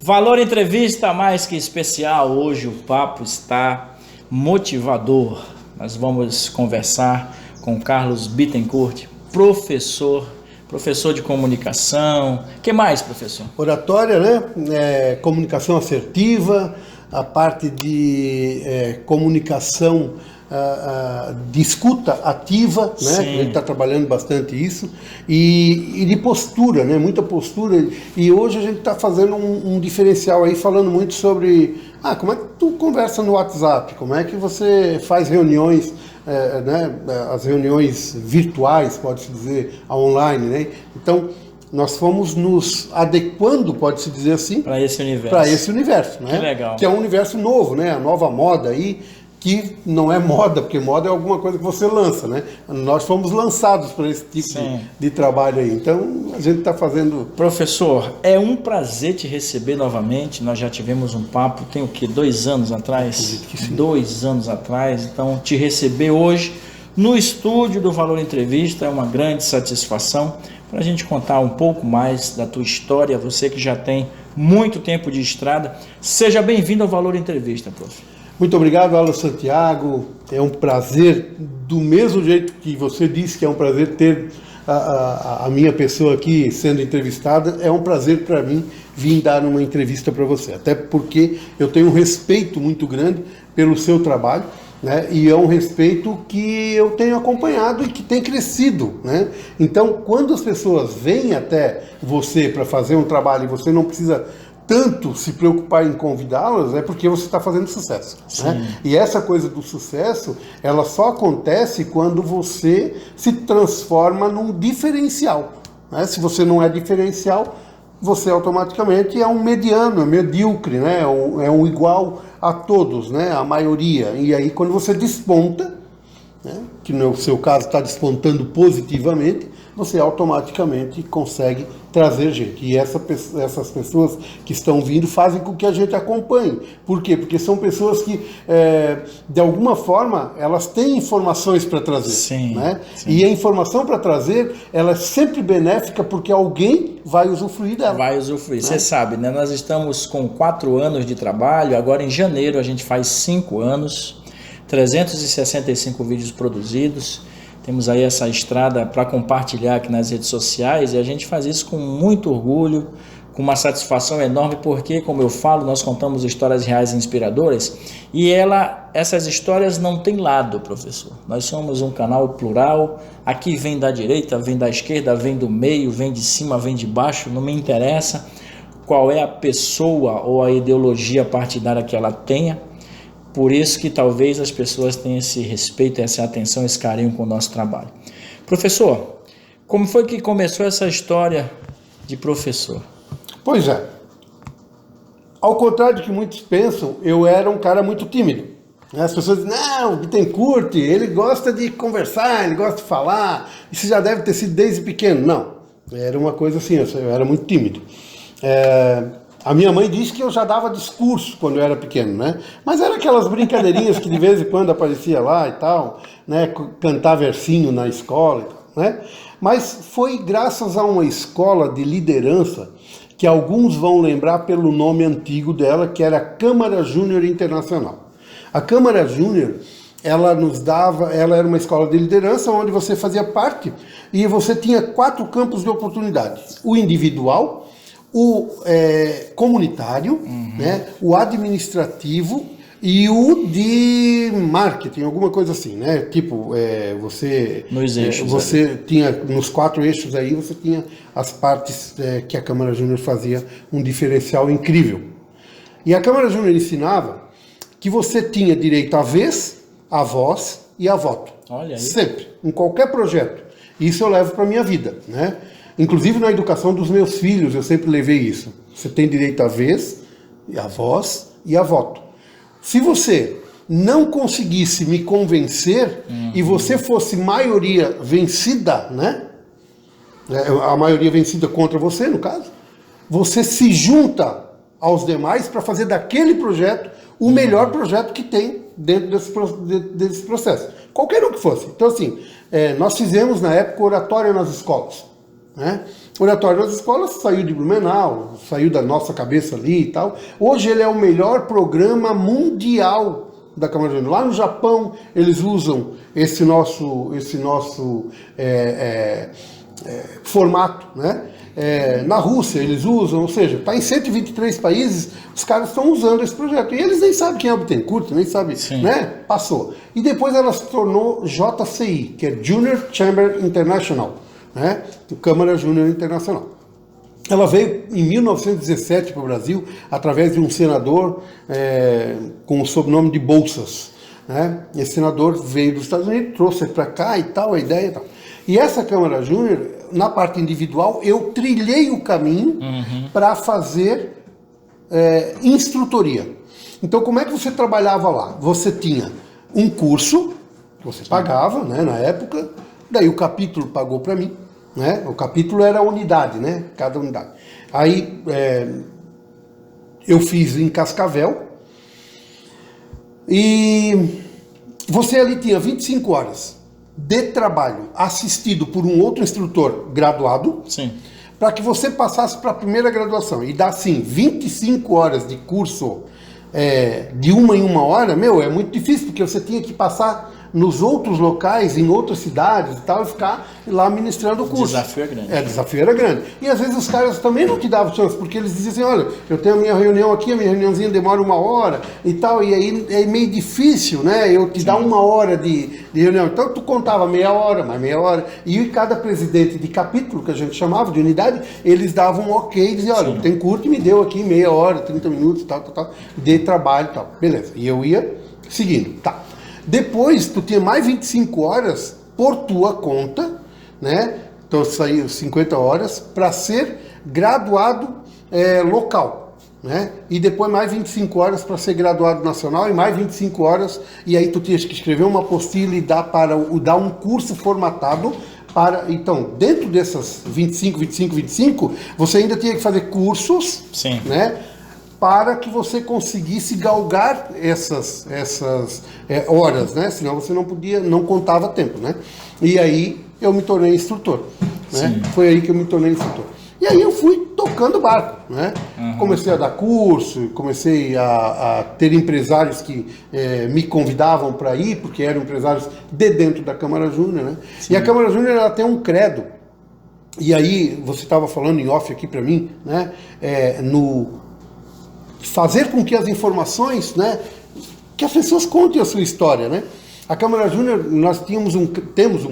Valor Entrevista mais que especial. Hoje o papo está motivador. Nós vamos conversar com Carlos Bittencourt, professor de comunicação. O que mais, professor? Oratória, né? Comunicação assertiva, a parte de comunicação de escuta ativa, né? A gente está trabalhando bastante isso, e de postura, né? Muita postura, e hoje a gente está fazendo um diferencial aí, falando muito sobre como é que tu conversa no WhatsApp, como é que você faz reuniões, né? As reuniões virtuais, pode-se dizer, online, né? Então, nós fomos nos adequando, pode-se dizer assim, para esse universo, né? Que legal. Que é um universo novo, né? A nova moda aí, que não é moda, porque moda é alguma coisa que você lança, né? Nós fomos lançados para esse tipo de trabalho aí. Então, a gente está fazendo... Professor, é um prazer te receber novamente. Nós já tivemos um papo, tem o quê? 2 anos atrás? Acredito que sim. 2 anos atrás. Então, te receber hoje no estúdio do Valor Entrevista é uma grande satisfação para a gente contar um pouco mais da tua história. Você que já tem muito tempo de estrada. Seja bem-vindo ao Valor Entrevista, prof. Muito obrigado, Alan Santiago. É um prazer, do mesmo jeito que você disse que é um prazer ter a minha pessoa aqui sendo entrevistada, é um prazer para mim vir dar uma entrevista para você. Até porque eu tenho um respeito muito grande pelo seu trabalho, né? E é um respeito que eu tenho acompanhado e que tem crescido, né? Então, quando as pessoas vêm até você para fazer um trabalho e você não precisa tanto se preocupar em convidá-las, é porque você está fazendo sucesso, né? E essa coisa do sucesso, ela só acontece quando você se transforma num diferencial, né? Se você não é diferencial, você automaticamente é um mediano, é medíocre, né? É um igual a todos, né? A maioria. E aí quando você desponta, né? Que no seu caso está despontando positivamente, você automaticamente consegue trazer gente. E essas pessoas que estão vindo fazem com que a gente acompanhe. Por quê? Porque são pessoas que, de alguma forma, elas têm informações para trazer. Sim, né? sim. E a informação para trazer, ela é sempre benéfica porque alguém vai usufruir dela. Vai usufruir. Você sabe, né? Nós estamos com 4 anos de trabalho. Agora, em janeiro, a gente faz 5 anos. 365 vídeos produzidos. Temos aí essa estrada para compartilhar aqui nas redes sociais e a gente faz isso com muito orgulho, com uma satisfação enorme, porque, como eu falo, nós contamos histórias reais e inspiradoras e essas histórias não têm lado, professor. Nós somos um canal plural, aqui vem da direita, vem da esquerda, vem do meio, vem de cima, vem de baixo, não me interessa qual é a pessoa ou a ideologia partidária que ela tenha. Por isso que talvez as pessoas tenham esse respeito, essa atenção, esse carinho com o nosso trabalho. Professor, como foi que começou essa história de professor? Pois é. Ao contrário do que muitos pensam, eu era um cara muito tímido. As pessoas dizem, não, o Bittencourt, ele gosta de conversar, ele gosta de falar. Isso já deve ter sido desde pequeno. Não, era uma coisa assim, eu era muito tímido. A minha mãe disse que eu já dava discurso quando eu era pequeno, né? Mas eram aquelas brincadeirinhas que de vez em quando aparecia lá e tal, né? Cantar versinho na escola e tal, né? Mas foi graças a uma escola de liderança que alguns vão lembrar pelo nome antigo dela, que era a Câmara Júnior Internacional. A Câmara Júnior, ela era uma escola de liderança onde você fazia parte e você tinha 4 campos de oportunidade. O individual, o comunitário, né, o administrativo e o de marketing, alguma coisa assim, né? Tipo, Nos eixos, você tinha, nos 4 eixos aí, você tinha as partes que a Câmara Júnior fazia um diferencial incrível. E a Câmara Júnior ensinava que você tinha direito à vez, à voz e a voto. Olha aí. Sempre, em qualquer projeto. Isso eu levo para a minha vida, né? Inclusive na educação dos meus filhos, eu sempre levei isso. Você tem direito à vez, à voz e a voto. Se você não conseguisse me convencer e você fosse maioria vencida, né? A maioria vencida contra você, no caso, você se junta aos demais para fazer daquele projeto o melhor projeto que tem dentro desse processo. Qualquer um que fosse. Então, assim, nós fizemos na época oratória nas escolas. né? O Oratório das Escolas saiu de Blumenau, saiu da nossa cabeça ali e tal. Hoje ele é o melhor programa mundial da Câmara Júnior. Lá no Japão eles usam esse nosso formato, né? Na Rússia eles usam, ou seja, está em 123 países, os caras estão usando esse projeto. E eles nem sabem quem é o Bittencourt, nem sabem, né? Passou. E depois ela se tornou JCI, que é Junior Chamber International, né? Câmara Júnior Internacional. Ela veio em 1917 para o Brasil, através de um senador com o sobrenome de Bolsas, né? Esse senador veio dos Estados Unidos, trouxe para cá e tal, a ideia e tal. E essa Câmara Júnior, na parte individual, eu trilhei o caminho para fazer instrutoria. Então, como é que você trabalhava lá? Você tinha um curso, que você pagava, né, na época, daí o capítulo pagou para mim, né? O capítulo era a unidade, né? Cada unidade. Aí eu fiz em Cascavel e você ali tinha 25 horas de trabalho assistido por um outro instrutor graduado, para que você passasse para a primeira graduação. E dá, assim, 25 horas de curso de uma em uma hora, é muito difícil, porque você tinha que passar nos outros locais, em outras cidades e tal, e ficar lá ministrando o curso. O desafio é grande. O desafio era grande. E às vezes os caras também não te davam chance, porque eles diziam assim, olha, eu tenho a minha reunião aqui, a minha reuniãozinha demora 1 hora e tal, e aí é meio difícil, né, eu te dar 1 hora de reunião. Então tu contava meia hora, mais meia hora, e cada presidente de capítulo, que a gente chamava de unidade, eles davam um ok, diziam, olha, tem curto e me deu aqui meia hora, 30 minutos, tal, de trabalho e tal. Beleza. E eu ia seguindo. Tá. Depois, tu tinha mais 25 horas por tua conta, né? Então, saiu 50 horas para ser graduado local, né? E depois mais 25 horas para ser graduado nacional e mais 25 horas, e aí tu tinhas que escrever uma apostila e dar um curso formatado para... Então, dentro dessas 25, você ainda tinha que fazer cursos, né? Para que você conseguisse galgar essas horas, né? Senão você não contava tempo, né? E aí eu me tornei instrutor, né? Foi aí que eu me tornei instrutor. E aí eu fui tocando barco, né? Comecei a dar curso, comecei a ter empresários que me convidavam para ir, porque eram empresários de dentro da Câmara Júnior, né? E a Câmara Júnior, ela tem um credo. E aí, você estava falando em off aqui para mim, né? Fazer com que as informações, né, que as pessoas contem a sua história, né? A Câmara Júnior, nós temos um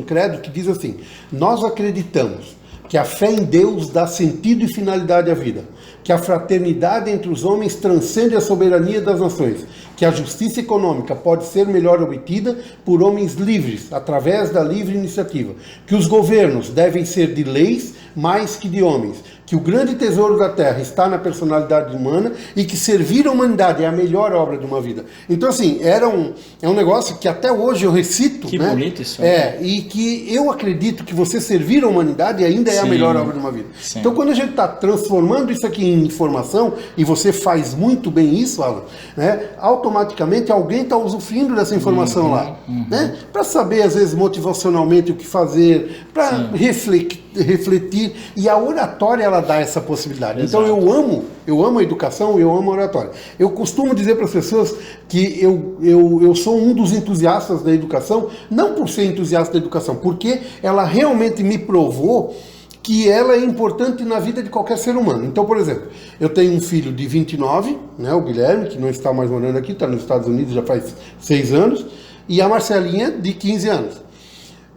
credo que diz assim: nós acreditamos que a fé em Deus dá sentido e finalidade à vida, que a fraternidade entre os homens transcende a soberania das nações, que a justiça econômica pode ser melhor obtida por homens livres, através da livre iniciativa, que os governos devem ser de leis mais que de homens, que o grande tesouro da terra está na personalidade humana e que servir a humanidade é a melhor obra de uma vida. Então, assim, é um negócio que até hoje eu recito. Que, né? Bonito isso. E que eu acredito que você servir a humanidade ainda é a melhor obra de uma vida. Então, quando a gente está transformando isso aqui em informação, e você faz muito bem isso, Alan, né? Automaticamente alguém está usufruindo dessa informação lá. Né? Para saber, às vezes, motivacionalmente o que fazer, para refletir. E a oratória, ela dá essa possibilidade. Exato. Então eu amo a educação, eu amo a oratória. Eu costumo dizer para as pessoas que eu sou um dos entusiastas da educação, não por ser entusiasta da educação, porque ela realmente me provou que ela é importante na vida de qualquer ser humano. Então, por exemplo, eu tenho um filho de 29, né, o Guilherme, que não está mais morando aqui, está nos Estados Unidos já faz 6 anos, e a Marcelinha, de 15 anos.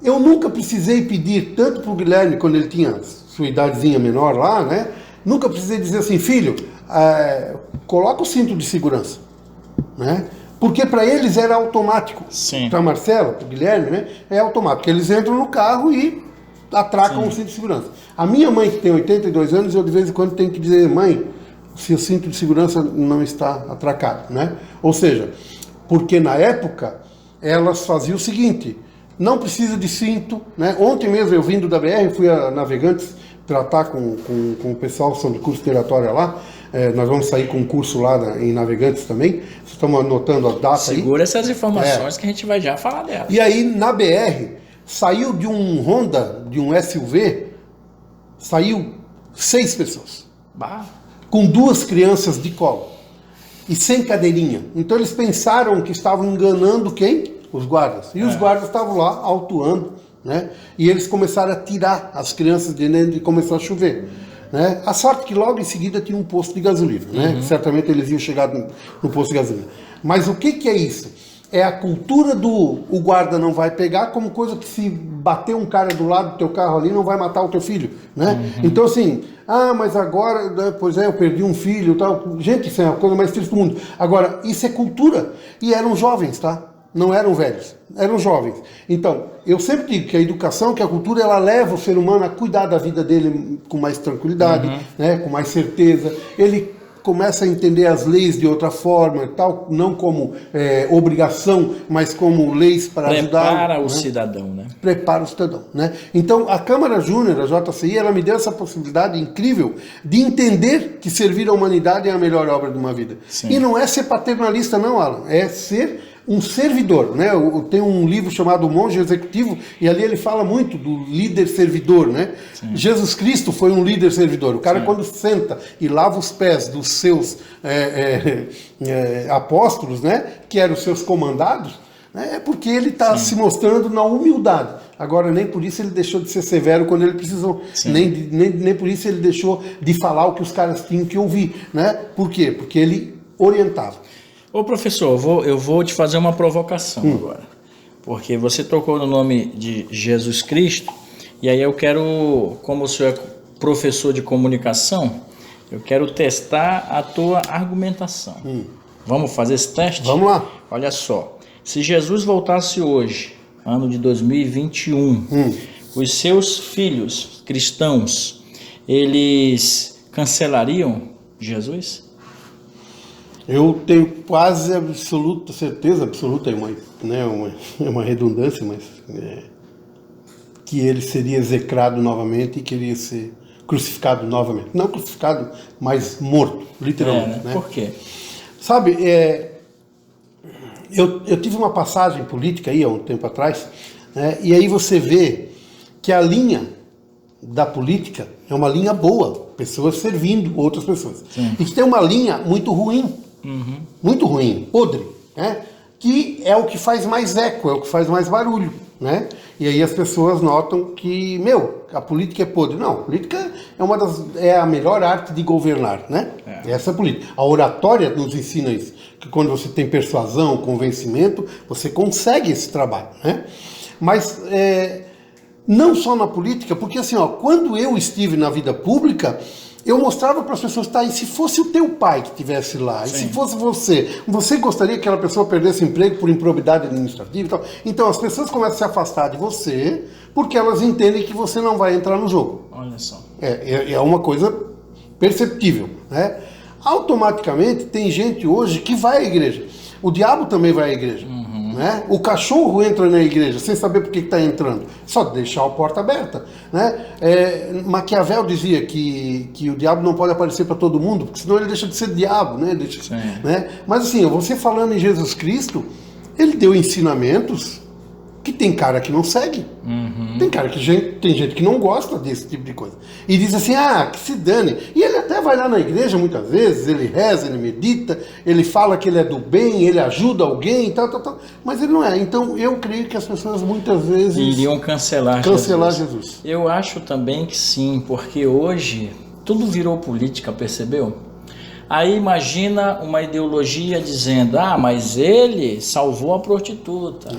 Eu nunca precisei pedir, tanto para o Guilherme, quando ele tinha sua idadezinha menor lá, né? Nunca precisei dizer assim, filho, coloca o cinto de segurança, né? Porque para eles era automático. Para Marcelo, para o Guilherme, né? É automático. Eles entram no carro e atracam o cinto de segurança. A minha mãe, que tem 82 anos, eu de vez em quando tenho que dizer, mãe, se o cinto de segurança não está atracado, né? Ou seja, porque na época elas faziam o seguinte: não precisa de cinto, né? Ontem mesmo eu vindo da BR, fui a Navegantes tratar com o pessoal sobre curso de oratória lá. Nós vamos sair com um curso lá em Navegantes também. Estamos anotando a data. Segura essas informações que a gente vai já falar dela. E aí na BR saiu de um Honda, de um SUV, saiu 6 pessoas, Bah. com 2 crianças de colo e sem cadeirinha. Então eles pensaram que estavam enganando quem? Os guardas. E os guardas estavam lá autuando, né? E eles começaram a tirar as crianças de dentro e começou a chover. Né? A sorte que logo em seguida tinha um posto de gasolina, né? Certamente eles iam chegar no posto de gasolina. Mas o que é isso? É a cultura do o guarda não vai pegar como coisa que se bater um cara do lado do teu carro ali não vai matar o teu filho, né? Então assim, mas agora, né, pois é, eu perdi um filho e tal. Gente, isso é a coisa mais triste do mundo. Agora, isso é cultura. E eram jovens, tá? Não eram velhos, eram jovens. Então, eu sempre digo que a educação, que a cultura, ela leva o ser humano a cuidar da vida dele com mais tranquilidade, né, com mais certeza. Ele começa a entender as leis de outra forma e tal, não como obrigação, mas como leis para ajudar. Prepara o cidadão, né? Prepara o cidadão, né? Então, a Câmara Júnior, a JCI, ela me deu essa possibilidade incrível de entender que servir a humanidade é a melhor obra de uma vida. Sim. E não é ser paternalista, não, Alan. É ser um servidor, né? Tem um livro chamado O Monge Executivo, e ali ele fala muito do líder servidor, né? Sim. Jesus Cristo foi um líder servidor. O cara, quando senta e lava os pés dos seus apóstolos, né? Que eram os seus comandados, né? É porque ele está se mostrando na humildade. Agora, nem por isso ele deixou de ser severo quando ele precisou. Nem por isso ele deixou de falar o que os caras tinham que ouvir, né? Por quê? Porque ele orientava. Ô professor, eu vou te fazer uma provocação agora, porque você tocou no nome de Jesus Cristo, e aí eu quero, como o senhor é professor de comunicação, eu quero testar a tua argumentação. Vamos fazer esse teste? Vamos lá. Olha só, se Jesus voltasse hoje, ano de 2021, os seus filhos cristãos, eles cancelariam Jesus? Eu tenho quase absoluta certeza, absoluta é uma redundância, mas que ele seria execrado novamente e que ele ia ser crucificado novamente. Não crucificado, mas morto, literalmente. Né? Por quê? Sabe, eu tive uma passagem política aí há um tempo atrás, né, e aí você vê que a linha da política é uma linha boa, pessoas servindo outras pessoas. Sim. E que tem uma linha muito ruim. Muito ruim, podre, né? Que é o que faz mais eco, é o que faz mais barulho, né? E aí as pessoas notam que, a política é podre. Não, a política é a melhor arte de governar, né? Essa é a política. A oratória nos ensina isso, que quando você tem persuasão, convencimento, você consegue esse trabalho, né? Mas não só na política, porque assim, quando eu estive na vida pública, eu mostrava para as pessoas, e se fosse o teu pai que estivesse lá, e se fosse você gostaria que aquela pessoa perdesse emprego por improbidade administrativa e tal? Então as pessoas começam a se afastar de você, porque elas entendem que você não vai entrar no jogo. Olha só. É uma coisa perceptível, né? Automaticamente tem gente hoje que vai à igreja. O diabo também vai à igreja. Né? O cachorro entra na igreja sem saber por que está entrando, só deixar a porta aberta, né? Maquiavel dizia que o diabo não pode aparecer para todo mundo, porque senão ele deixa de ser diabo, né? Né? Mas assim, você falando em Jesus Cristo, ele deu ensinamentos que tem cara que não segue, tem gente que não gosta desse tipo de coisa, e diz assim, que se dane, e ele até vai lá na igreja muitas vezes, ele reza, ele medita, ele fala que ele é do bem, ele ajuda alguém, tal, mas ele não é. Então eu creio que as pessoas muitas vezes iriam cancelar Jesus. Eu acho também que sim, porque hoje tudo virou política, percebeu? Aí imagina uma ideologia dizendo, mas ele salvou a prostituta,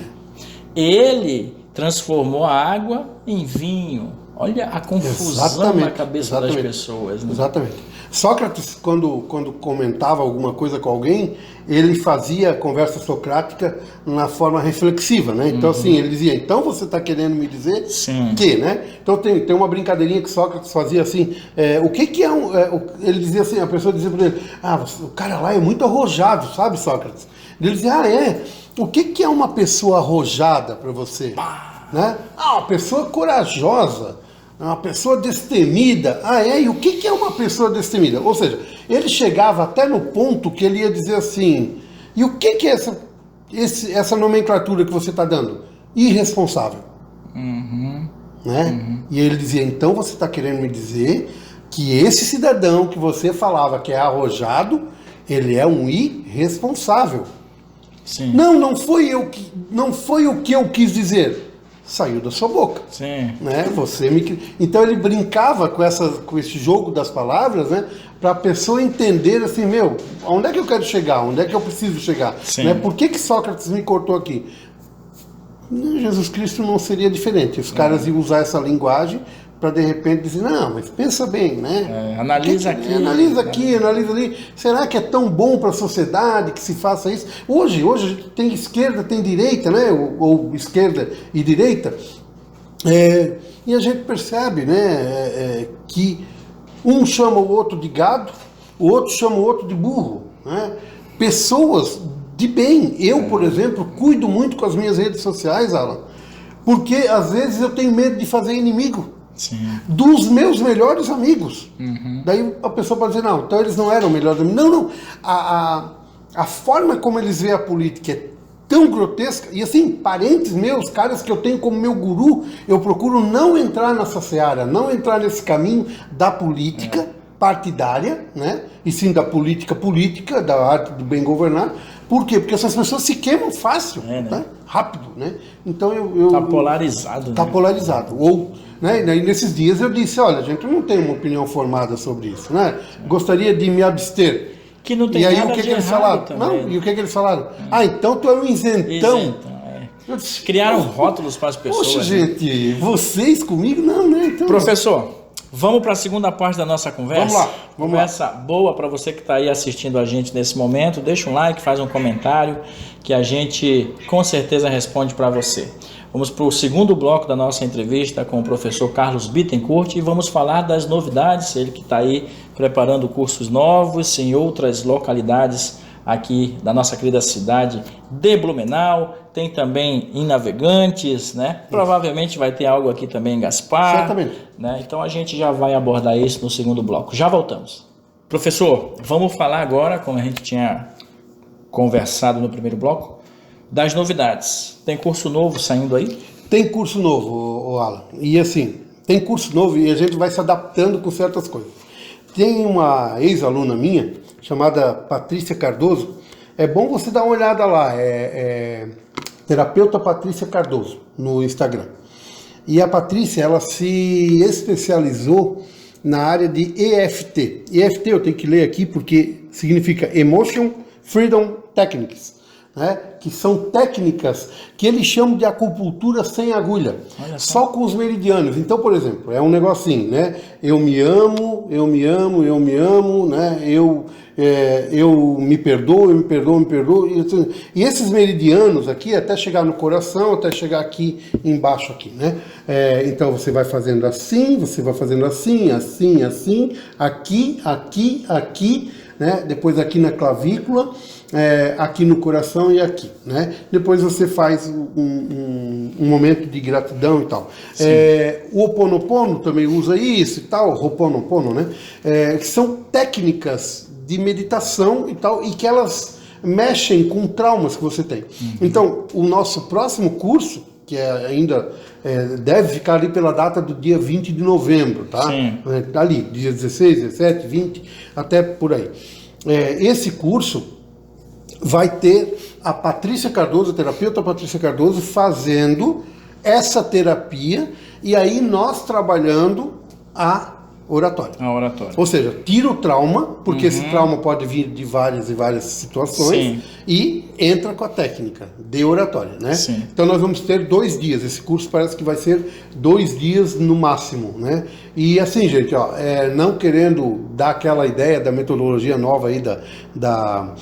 ele transformou a água em vinho. Olha a confusão na cabeça das pessoas. Né? Exatamente. Sócrates, quando comentava alguma coisa com alguém, ele fazia a conversa socrática na forma reflexiva, né? Então, assim, ele dizia, então você está querendo me dizer que, né? Então, tem uma brincadeirinha que Sócrates fazia assim, o que é ele dizia assim, a pessoa dizia para ele, o cara lá é muito arrojado, sabe, Sócrates? Ele dizia, o que é uma pessoa arrojada para você? Né? Uma pessoa corajosa, uma pessoa destemida. E o que é uma pessoa destemida? Ou seja, ele chegava até no ponto que ele ia dizer assim, e o que é essa nomenclatura que você está dando? Irresponsável. né? E ele dizia, então você está querendo me dizer que esse cidadão que você falava que é arrojado, ele é um irresponsável. Sim. Não foi o que eu quis dizer. Saiu da sua boca. Sim. Né? Então ele brincava com esse jogo das palavras, né? Para a pessoa entender assim, onde é que eu quero chegar? Onde é que eu preciso chegar? Né? Por que Sócrates me cortou aqui? Jesus Cristo não seria diferente. Os caras iam usar essa linguagem para de repente dizer, não, mas pensa bem, né? Analisa aqui. Analisa aqui, analisa ali. Será que é tão bom para a sociedade que se faça isso? Hoje a gente tem esquerda, tem direita, né? Ou esquerda e direita. E a gente percebe, né? Que um chama o outro de gado, o outro chama o outro de burro. Né? Pessoas de bem. Eu, por exemplo, cuido muito com as minhas redes sociais, Alan, porque às vezes eu tenho medo de fazer inimigo. Sim. Dos meus melhores amigos. Daí a pessoa pode dizer, não, então eles não eram melhores amigos. Não. A forma como eles veem a política é tão grotesca, e assim, parentes meus, caras que eu tenho como meu guru, eu procuro não entrar nessa seara, não entrar nesse caminho da política partidária, né? E sim da política, da arte do bem governar. Por quê? Porque essas pessoas se queimam fácil, né? Rápido, né? Então Tá polarizado. Tá polarizado. Ou, né? E nesses dias eu disse, olha, gente, eu não tenho uma opinião formada sobre isso, né? Gostaria de me abster. Que não tem e aí nada o que de eles errado falaram? também. Não, e o que eles falaram? Então tu é um isentão. Criaram rótulos para as pessoas. Poxa, gente, vocês comigo? Não, né? Então, professor, vamos para a segunda parte da nossa conversa? Vamos lá. Conversa boa para você que está aí assistindo a gente nesse momento. Deixa um like, faz um comentário que a gente com certeza responde para você. Vamos para o segundo bloco da nossa entrevista com o professor Carlos Bittencourt e vamos falar das novidades, ele que está aí preparando cursos novos em outras localidades aqui da nossa querida cidade de Blumenau, tem também em Navegantes, né? Provavelmente vai ter algo aqui também em Gaspar. Certamente. Né? Então a gente já vai abordar isso no segundo bloco. Já voltamos. Professor, vamos falar agora, como a gente tinha conversado no primeiro bloco, das novidades. Tem curso novo saindo aí? Tem curso novo, Alan. E assim, tem curso novo e a gente vai se adaptando com certas coisas. Tem uma ex-aluna minha, chamada Patrícia Cardoso. É bom você dar uma olhada lá. Terapeuta Patrícia Cardoso, no Instagram. E a Patrícia, ela se especializou na área de EFT. EFT eu tenho que ler aqui porque significa Emotion Freedom Techniques. Né? Que são técnicas que eles chamam de acupuntura sem agulha, só com os meridianos. Então, por exemplo, é um negocinho, né? Eu me amo, né? Eu me perdoo. E esses meridianos aqui, até chegar no coração, até chegar aqui embaixo aqui, né? Então você vai fazendo assim, aqui, né? Depois aqui na clavícula, aqui no coração e aqui, né? Depois você faz um momento de gratidão e tal. O Ho'oponopono também usa isso e tal, Ho'oponopono, né? Que são técnicas de meditação e tal, e que elas mexem com traumas que você tem. Então, o nosso próximo curso, que ainda deve ficar ali pela data do dia 20 de novembro, tá? Ali, dia 16, 17, 20, até por aí. Esse curso vai ter a Patrícia Cardoso, a terapeuta Patrícia Cardoso, fazendo essa terapia e aí nós trabalhando a oratória. Ou seja, tira o trauma, porque esse trauma pode vir de várias e várias situações, e entra com a técnica de oratória, né? Então nós vamos ter 2 dias, esse curso parece que vai ser 2 dias no máximo, né? E assim, gente, ó, não querendo dar aquela ideia da metodologia nova aí da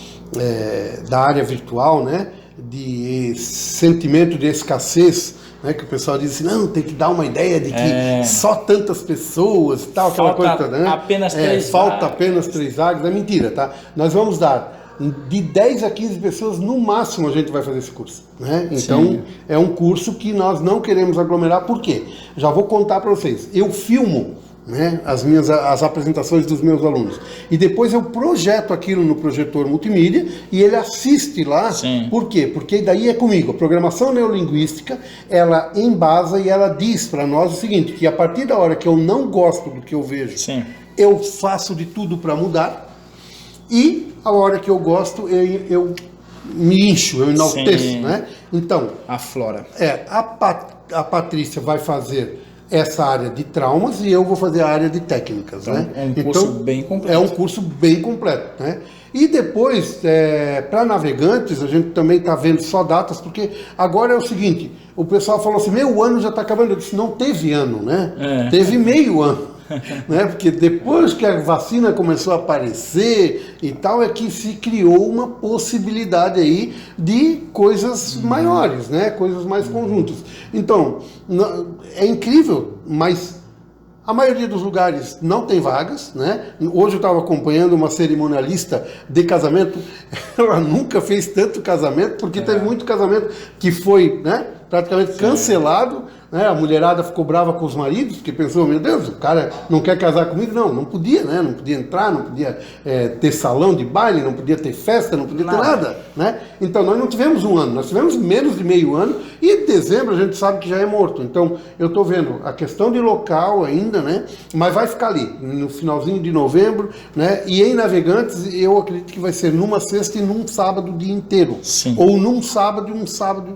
área virtual, né? De sentimento de escassez, né, que o pessoal diz assim, não, tem que dar uma ideia de que só tantas pessoas e tal, aquela coisa toda, né? Falta apenas 3 vagas, é mentira, tá? Nós vamos dar de 10 a 15 pessoas, no máximo a gente vai fazer esse curso, né? Então, é um curso que nós não queremos aglomerar, por quê? Já vou contar para vocês, eu filmo né, as apresentações dos meus alunos. E depois eu projeto aquilo no projetor multimídia e ele assiste lá. Sim. Por quê? Porque daí é comigo. A programação neurolinguística, ela embasa e ela diz para nós o seguinte, que a partir da hora que eu não gosto do que eu vejo, Sim. eu faço de tudo para mudar, e a hora que eu gosto, eu me incho, eu enalteço. Sim. Né? Então, Aflora. a Patrícia vai fazer essa área de traumas e eu vou fazer a área de técnicas. Então, né? é um curso bem completo. É um curso bem completo. Né? E depois, para navegantes, a gente também está vendo só datas, porque agora é o seguinte, o pessoal falou assim, o ano já está acabando. Eu disse, não teve ano, né? Teve meio ano. Né? Porque depois que a vacina começou a aparecer e tal, é que se criou uma possibilidade aí de coisas maiores, né? Coisas mais conjuntas. Então, é incrível, mas a maioria dos lugares não tem vagas, né? Hoje eu estava acompanhando uma cerimonialista de casamento, ela nunca fez tanto casamento, porque teve muito casamento que foi, né, praticamente cancelado, né? A mulherada ficou brava com os maridos, porque pensou, meu Deus, o cara não quer casar comigo. Não podia, né? Não podia entrar, não podia ter salão de baile, não podia ter festa, não podia ter nada, né? Então nós não tivemos um ano, nós tivemos menos de meio ano, e dezembro a gente sabe que já é morto. Então eu estou vendo a questão de local ainda, né? Mas vai ficar ali, no finalzinho de novembro, né? E em Navegantes eu acredito que vai ser numa sexta e num sábado o dia inteiro. Sim. Ou num sábado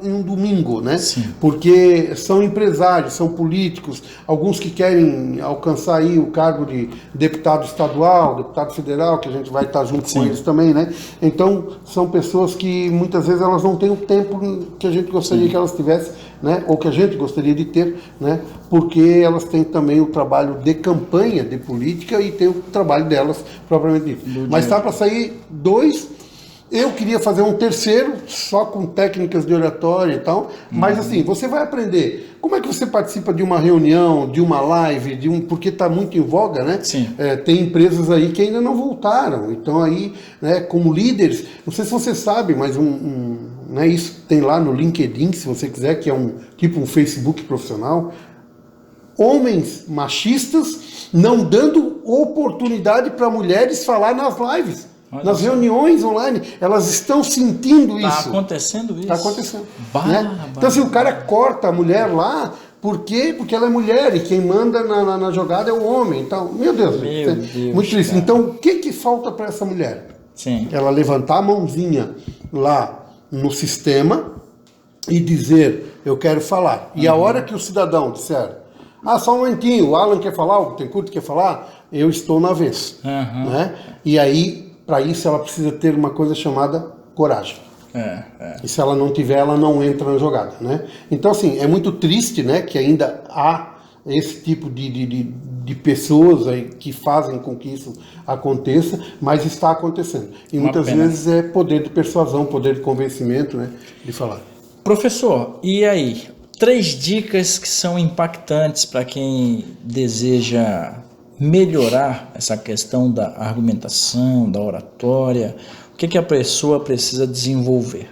e um domingo, né? Sim. Porque são empresários, são políticos, alguns que querem alcançar aí o cargo de deputado estadual, deputado federal, que a gente vai estar junto com eles também, né? Então, são pessoas que muitas vezes elas não têm o tempo que a gente gostaria que elas tivessem, né? Ou que a gente gostaria de ter, né? Porque elas têm também o trabalho de campanha, de política, e tem o trabalho delas propriamente dito. Mas está para sair 2. Eu queria fazer um terceiro, só com técnicas de oratória e tal, mas assim, você vai aprender como é que você participa de uma reunião, de uma live, porque está muito em voga, né? Sim. Tem empresas aí que ainda não voltaram, então aí, né, como líderes, não sei se você sabe, mas né, isso tem lá no LinkedIn, se você quiser, que é tipo um Facebook profissional, homens machistas não dando oportunidade para mulheres falar nas lives. Nas reuniões online, elas estão sentindo isso. Está acontecendo isso. Está acontecendo. Né? Então, assim, o cara corta a mulher lá, por quê? Porque ela é mulher e quem manda na jogada é o homem. Então, meu Deus, muito triste. Então, o que falta para essa mulher? Sim. Ela levantar a mãozinha lá no sistema e dizer, eu quero falar. E a hora que o cidadão disser, só um momentinho, o Alan quer falar, o Bittencourt quer falar, eu estou na vez. Né? E aí, para isso, ela precisa ter uma coisa chamada coragem. E se ela não tiver, ela não entra na jogada, né? Então, assim, é muito triste, né, que ainda há esse tipo de pessoas aí que fazem com que isso aconteça, mas está acontecendo. E muitas vezes é poder de persuasão, poder de convencimento, né, de falar. Professor, e aí? 3 dicas que são impactantes para quem deseja melhorar essa questão da argumentação, da oratória. O que a pessoa precisa desenvolver?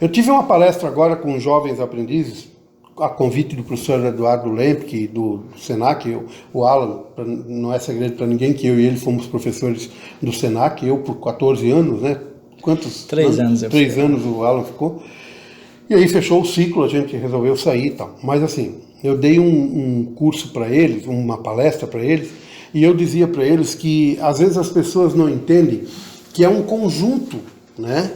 Eu tive uma palestra agora com jovens aprendizes, a convite do professor Eduardo Lemke, do Senac, o Alan, não é segredo para ninguém que eu e ele fomos professores do Senac, eu por 14 anos, né? Quantos? 3 anos. 3 anos o Alan ficou. E aí fechou o ciclo, a gente resolveu sair e tal. Mas assim, eu dei um curso para eles, uma palestra para eles, e eu dizia para eles que às vezes as pessoas não entendem que é um conjunto, né,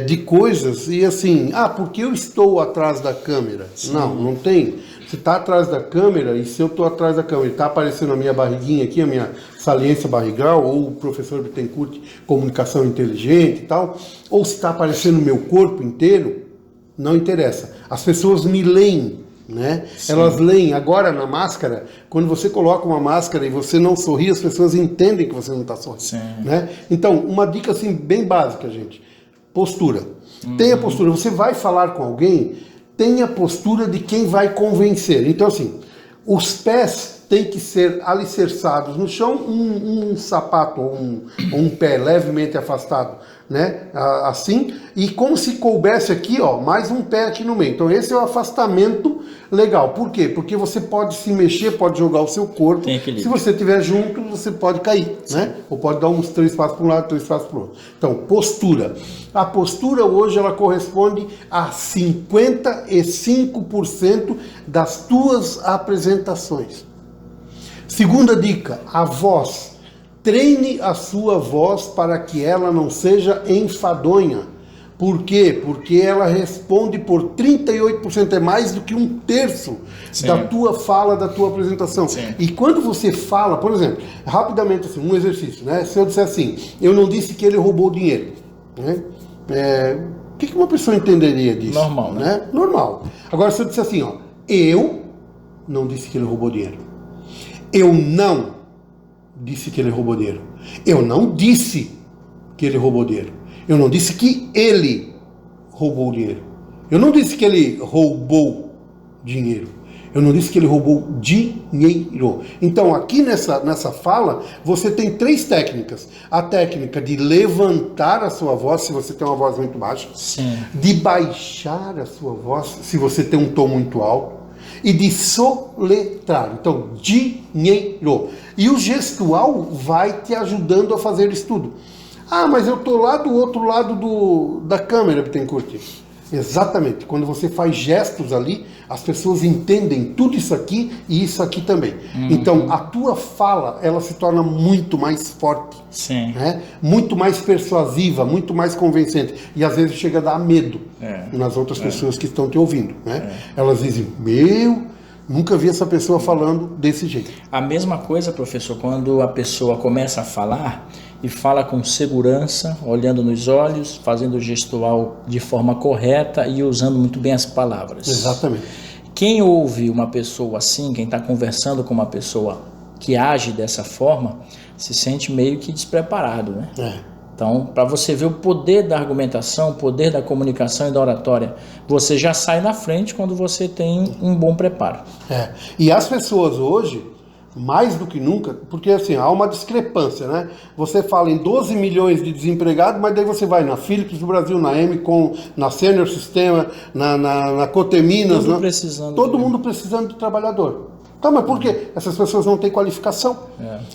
de coisas, e assim, porque eu estou atrás da câmera. Sim. Não tem. Se está atrás da câmera, e se eu estou atrás da câmera e está aparecendo a minha barriguinha aqui, a minha saliência barrigal, ou o professor Bittencourt, comunicação inteligente e tal, ou se está aparecendo o meu corpo inteiro, não interessa. As pessoas me leem, né? Elas leem. Agora na máscara, quando você coloca uma máscara e você não sorri, as pessoas entendem que você não está sorrindo, né? Então, uma dica assim bem básica, gente: postura. Tenha postura. Você vai falar com alguém, tenha postura de quem vai convencer. Então, assim, os pés têm que ser alicerçados no chão, um sapato ou um pé levemente afastado, né? Assim, e como se coubesse aqui, ó, mais um pé aqui no meio. Então esse é o afastamento legal. Por quê? Porque você pode se mexer, pode jogar o seu corpo. Se você estiver junto, você pode cair, né? Ou pode dar uns 3 passos para um lado, 3 passos para o outro. Então, postura. A postura hoje ela corresponde a 55% das tuas apresentações. Segunda dica, a voz. Treine a sua voz para que ela não seja enfadonha. Por quê? Porque ela responde por 38%, é mais do que 1/3 da tua fala, da tua apresentação. Sim. E quando você fala, por exemplo, rapidamente assim, um exercício, né? Se eu disser assim, eu não disse que ele roubou dinheiro, né? O que uma pessoa entenderia disso? Normal, né? Normal. Agora, se eu disser assim, ó, eu não disse que ele roubou dinheiro. Eu não disse que ele roubou dinheiro. Eu não disse que ele roubou dinheiro. Eu não disse que ele roubou dinheiro. Eu não disse que ele roubou dinheiro. Eu não disse que ele roubou dinheiro. Então, aqui nessa fala, você tem 3 técnicas. A técnica de levantar a sua voz, se você tem uma voz muito baixa. Sim. De baixar a sua voz, se você tem um tom muito alto. E de soletrar. Então, dinheiro. E o gestual vai te ajudando a fazer isso tudo. Ah, mas eu estou lá do outro lado da câmera, Bittencourt. Exatamente. Quando você faz gestos ali, as pessoas entendem tudo isso aqui e isso aqui também. Então, a tua fala, ela se torna muito mais forte. Sim. Né? Muito mais persuasiva, muito mais convincente. E às vezes chega a dar medo nas outras pessoas que estão te ouvindo. Né? Elas dizem, nunca vi essa pessoa falando desse jeito. A mesma coisa, professor, quando a pessoa começa a falar e fala com segurança, olhando nos olhos, fazendo o gestual de forma correta e usando muito bem as palavras. Exatamente. Quem ouve uma pessoa assim, quem está conversando com uma pessoa que age dessa forma, se sente meio que despreparado, né? Então, para você ver o poder da argumentação, o poder da comunicação e da oratória, você já sai na frente quando você tem um bom preparo. E as pessoas hoje, mais do que nunca, porque assim, há uma discrepância, né? Você fala em 12 milhões de desempregados, mas daí você vai na Philips do Brasil, na Emicom, na Senior Sistema, na Coteminas, todo mundo precisando de trabalhador. Tá, mas por quê? Essas pessoas não têm qualificação.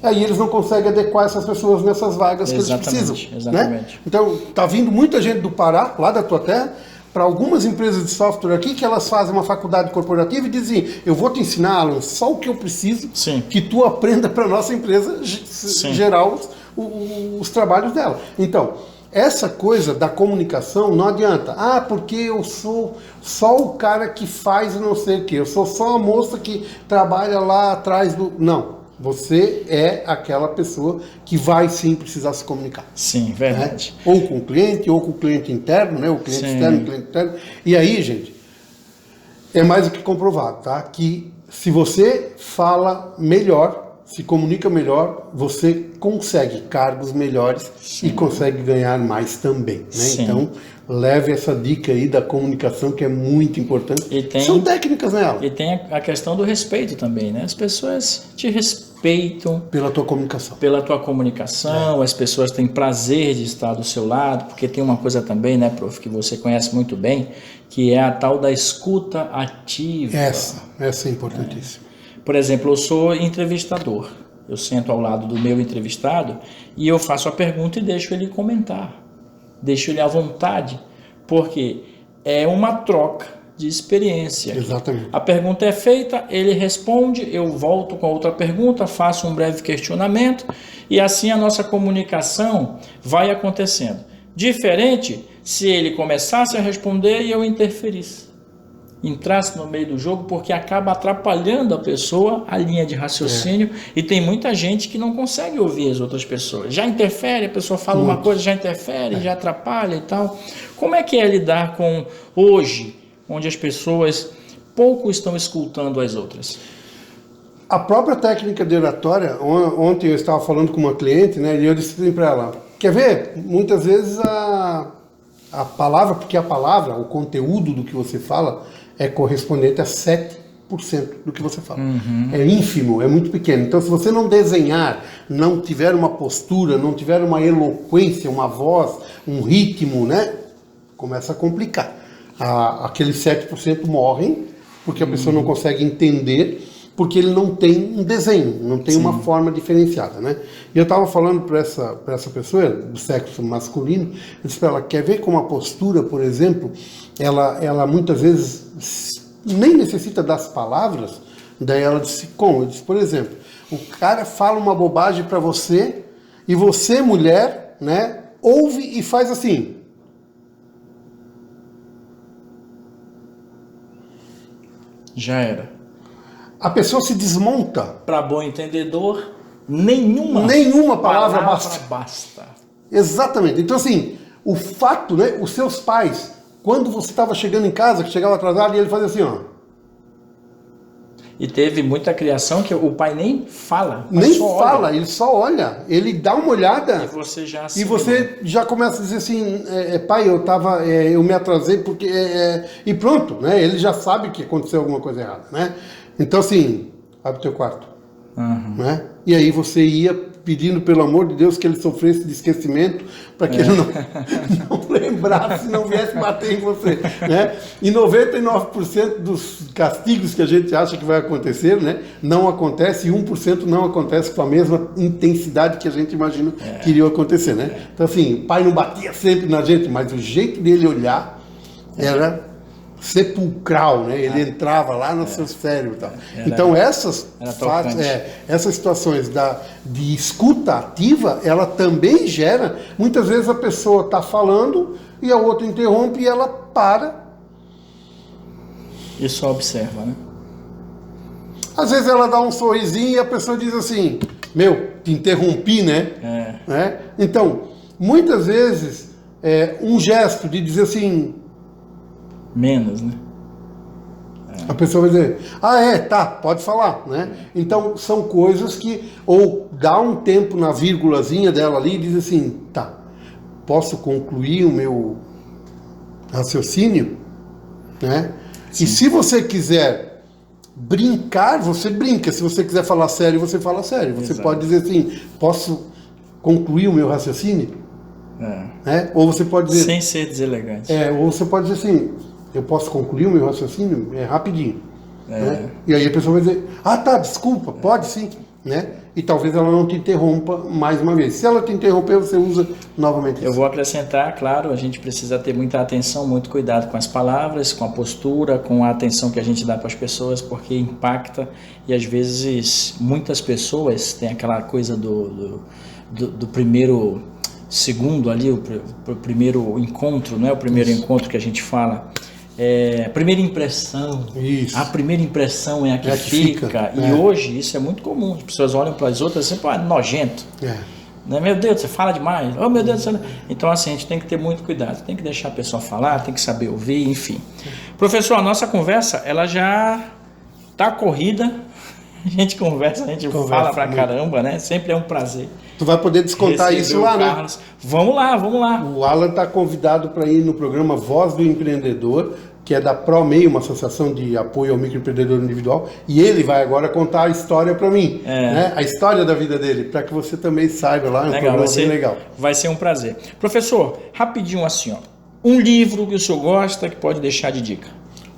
Aí eles não conseguem adequar essas pessoas nessas vagas que eles precisam. Exatamente. Né? Então, tá vindo muita gente do Pará, lá da tua terra, para algumas empresas de software aqui, que elas fazem uma faculdade corporativa e dizem, eu vou te ensinar, Alan, só o que eu preciso que tu aprenda para a nossa empresa gerar os trabalhos dela. Então, essa coisa da comunicação não adianta. Ah, porque eu sou só o cara que faz não sei o quê. Eu sou só a moça que trabalha lá atrás do... Não. Você é aquela pessoa que vai sim precisar se comunicar. Sim, verdade. Né? Ou com o cliente, ou com o cliente interno, né? O cliente externo, o cliente interno. E aí, gente, é mais do que comprovado, tá? Que se você fala melhor, se comunica melhor, você consegue cargos melhores e consegue ganhar mais também, né? Então, leve essa dica aí da comunicação, que é muito importante. São técnicas, né, Alan? E tem a questão do respeito também, né? As pessoas te respeitam pela tua comunicação. Pela tua comunicação, as pessoas têm prazer de estar do seu lado, porque tem uma coisa também, né, prof, que você conhece muito bem, que é a tal da escuta ativa. Essa é importantíssima. Por exemplo, eu sou entrevistador. Eu sento ao lado do meu entrevistado e eu faço a pergunta e deixo ele comentar. Deixo ele à vontade, porque é uma troca de experiência. Exatamente. A pergunta é feita, ele responde, eu volto com outra pergunta, faço um breve questionamento e assim a nossa comunicação vai acontecendo. Diferente se ele começasse a responder e eu interferisse. Entrasse no meio do jogo, porque acaba atrapalhando a pessoa, a linha de raciocínio, e tem muita gente que não consegue ouvir as outras pessoas. Já interfere, a pessoa fala uma coisa, já interfere, já atrapalha e tal. Como é que é lidar com hoje, onde as pessoas pouco estão escutando as outras? A própria técnica de oratória, ontem eu estava falando com uma cliente, né, e eu disse para ela, quer ver? Muitas vezes a palavra, porque a palavra, o conteúdo do que você fala, é correspondente a 7 do que você fala. É ínfimo, é muito pequeno. Então, se você não desenhar, não tiver uma postura, não tiver uma eloquência, uma voz, um ritmo, né? Começa a complicar. Aqueles 7% morrem porque a pessoa não consegue entender, porque ele não tem um desenho, não tem uma forma diferenciada, né? E eu estava falando para essa pessoa do sexo masculino, eu disse para ela, quer ver como a postura, por exemplo, ela muitas vezes nem necessita das palavras. Daí ela disse, como? Eu disse, por exemplo, o cara fala uma bobagem para você e você, mulher, né, ouve e faz assim. Já era. A pessoa se desmonta. Para bom entendedor, nenhuma palavra basta. basta. Exatamente. Então, assim, o fato, né, os seus pais, quando você estava chegando em casa, que chegava atrasado, e ele fazia assim, ó. E teve muita criação que o pai nem fala. Nem fala, ele só olha. Ele dá uma olhada. E você já E você já começa a dizer assim, pai, eu me atrasei porque... E pronto, né? Ele já sabe que aconteceu alguma coisa errada, né? Então, assim, abre o teu quarto. Né? E aí você ia pedindo, pelo amor de Deus, que ele sofresse de esquecimento, para que ele não lembrasse, não viesse bater em você. Né? E 99% dos castigos que a gente acha que vai acontecer, né, não acontece, e 1% não acontece com a mesma intensidade que a gente imagina que iria acontecer. Né? Então, assim, o pai não batia sempre na gente, mas o jeito dele olhar era sepulcral, né? Ele entrava lá no seu cérebro e tal. Então essas situações de escuta ativa, ela também gera, muitas vezes a pessoa está falando e a outra interrompe e ela para. E só observa, né? Às vezes ela dá um sorrisinho e a pessoa diz assim, te interrompi, né? Né? Então, muitas vezes, um gesto de dizer assim, menos, né? A pessoa vai dizer, tá, pode falar, né? Então, são coisas que, ou dá um tempo na vírgulazinha dela ali e diz assim, tá, posso concluir o meu raciocínio, né? Sim. E se você quiser brincar, você brinca. Se você quiser falar sério, você fala sério. Você pode dizer assim, posso concluir o meu raciocínio? Né? Ou você pode dizer... Sem ser deselegante. Ou você pode dizer assim, eu posso concluir o meu raciocínio? Rapidinho. Né? E aí a pessoa vai dizer, tá, desculpa, pode sim. Né? E talvez ela não te interrompa mais uma vez. Se ela te interromper, você usa novamente. Eu vou acrescentar, claro, a gente precisa ter muita atenção, muito cuidado com as palavras, com a postura, com a atenção que a gente dá para as pessoas, porque impacta e às vezes muitas pessoas têm aquela coisa do primeiro segundo ali, o primeiro encontro, não é o primeiro encontro que a gente fala. Primeira impressão. Isso. A primeira impressão é a que fica. E hoje isso é muito comum. As pessoas olham para as outras assim, nojento. Né? Meu Deus, você fala demais. Oh, meu Deus. Então, assim, a gente tem que ter muito cuidado. Tem que deixar a pessoa falar, tem que saber ouvir, enfim. Professor, a nossa conversa, ela já está corrida. A gente conversa, fala pra caramba, né? Sempre é um prazer. Tu vai poder descontar isso lá, né? Vamos lá. O Alan está convidado para ir no programa Voz do Empreendedor, que é da ProMeio, uma associação de apoio ao microempreendedor individual, e ele vai agora contar a história para mim, né? A história da vida dele, para que você também saiba lá, é um programa bem legal. Vai ser um prazer. Professor, rapidinho assim, um livro que o senhor gosta que pode deixar de dica.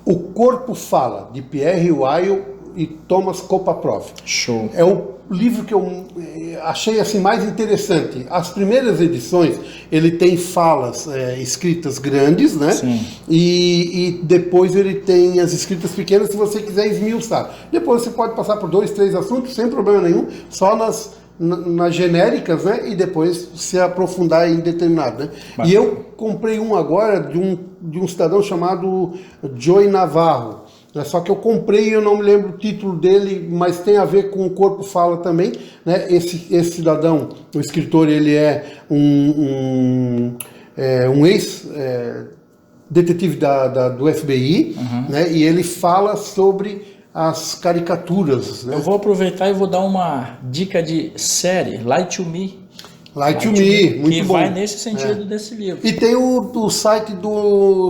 O Corpo Fala, de Pierre Weil e Thomas Kopaprov. Show. É o livro que eu achei assim mais interessante. As primeiras edições, ele tem falas escritas grandes, né? Sim. E depois ele tem as escritas pequenas, se você quiser esmiuçar. Depois você pode passar por 2, 3 assuntos sem problema nenhum, só nas genéricas, né? E depois se aprofundar em determinado, né? E eu comprei um agora de um cidadão chamado Joey Navarro. Só que eu comprei e eu não me lembro o título dele, mas tem a ver com o Corpo Fala também, né? Esse cidadão, o escritor, ele é um ex-detetive do FBI, né? E ele fala sobre as caricaturas. Né? Eu vou aproveitar e vou dar uma dica de série, Lie to Me. Light to Me, muito que bom. vai nesse sentido desse livro. E tem o site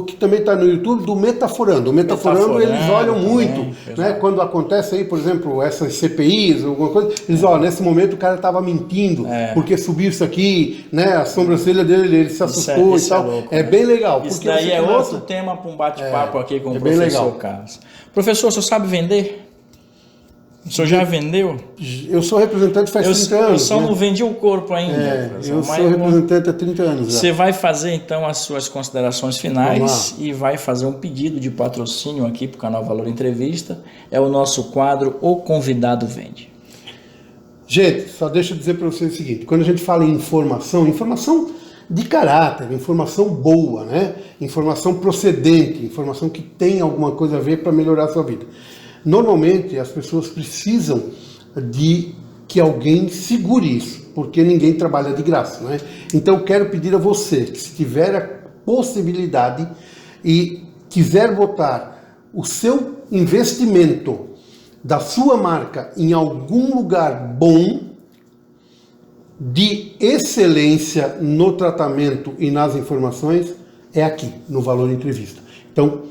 que também está no YouTube, do Metaforando. O Metaforando eles olham também, muito, né? exato. Quando acontece aí, por exemplo, essas CPIs, alguma coisa, eles olham, nesse momento o cara estava mentindo, porque subiu isso aqui, né? A sobrancelha dele, ele se assustou e tal. Louco, é né? bem legal. Isso porque daí é começa... outro tema para um bate-papo aqui com o bem professor legal. Carlos. Professor, o senhor sabe vender? O senhor já vendeu? Eu sou representante faz 30 anos. Eu só né? não vendi o corpo ainda. Eu sou representante há 30 anos. Você vai fazer então as suas considerações finais e vai fazer um pedido de patrocínio aqui para o canal Valor Entrevista. É o nosso quadro O Convidado Vende. Gente, só deixa eu dizer para vocês o seguinte: quando a gente fala em informação de caráter, informação boa, né? Informação procedente, informação que tem alguma coisa a ver para melhorar a sua vida. Normalmente as pessoas precisam de que alguém segure isso, porque ninguém trabalha de graça, né? Então eu quero pedir a você que, se tiver a possibilidade e quiser botar o seu investimento da sua marca em algum lugar bom, de excelência no tratamento e nas informações, é aqui, no Valor Entrevista. Então,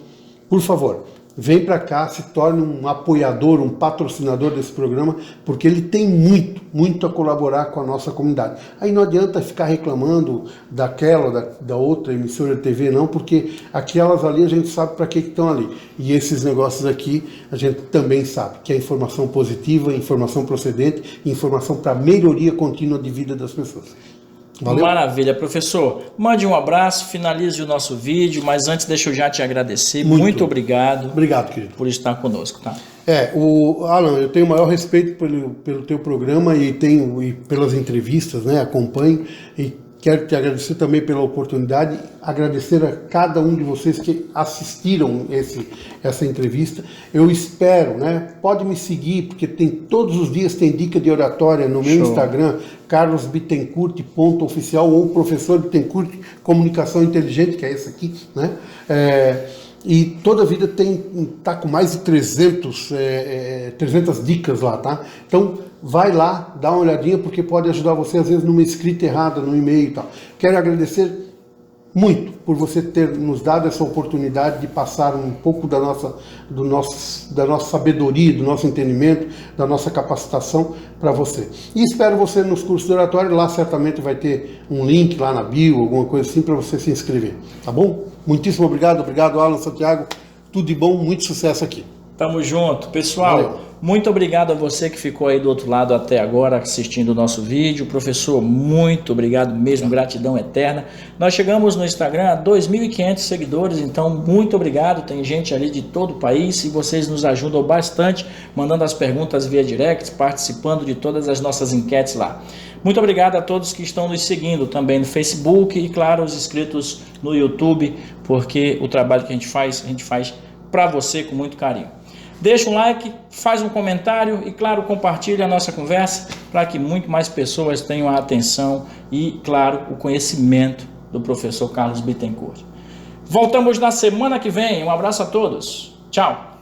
por favor, vem para cá, se torne um apoiador, um patrocinador desse programa, porque ele tem muito a colaborar com a nossa comunidade. Aí não adianta ficar reclamando daquela, da outra emissora de TV, não, porque aquelas ali a gente sabe para que estão ali. E esses negócios aqui a gente também sabe, que é informação positiva, informação procedente, informação para melhoria contínua de vida das pessoas. Valeu? Maravilha, professor. Mande um abraço, finalize o nosso vídeo, mas antes deixa eu já te agradecer. Muito obrigado. Obrigado, querido. Por estar conosco, tá? Alan, eu tenho o maior respeito pelo teu programa e pelas entrevistas, né? Acompanho e quero te agradecer também pela oportunidade, agradecer a cada um de vocês que assistiram essa entrevista. Eu espero, né? Pode me seguir, porque todos os dias tem dica de oratória no meu Instagram, carlosbittencourt.oficial ou Professor Bittencourt Comunicação Inteligente, que é esse aqui, né? E toda a vida tá com mais de 300 dicas lá, tá? Então, vai lá, dá uma olhadinha, porque pode ajudar você, às vezes, numa escrita errada, no e-mail e tal. Quero agradecer muito por você ter nos dado essa oportunidade de passar um pouco da nossa sabedoria, do nosso entendimento, da nossa capacitação para você. E espero você nos cursos de oratório, lá certamente vai ter um link lá na bio, alguma coisa assim, para você se inscrever, tá bom? Muitíssimo obrigado, Alan Santiago, tudo de bom, muito sucesso aqui. Tamo junto, pessoal. Valeu. Muito obrigado a você que ficou aí do outro lado até agora assistindo o nosso vídeo. Professor, muito obrigado mesmo, gratidão eterna. Nós chegamos no Instagram a 2.500 seguidores, então muito obrigado. Tem gente ali de todo o país e vocês nos ajudam bastante, mandando as perguntas via direct, participando de todas as nossas enquetes lá. Muito obrigado a todos que estão nos seguindo também no Facebook e, claro, os inscritos no YouTube, porque o trabalho que a gente faz para você com muito carinho. Deixa um like, faz um comentário e, claro, compartilha a nossa conversa para que muito mais pessoas tenham a atenção e, claro, o conhecimento do professor Carlos Bittencourt. Voltamos na semana que vem. Um abraço a todos. Tchau.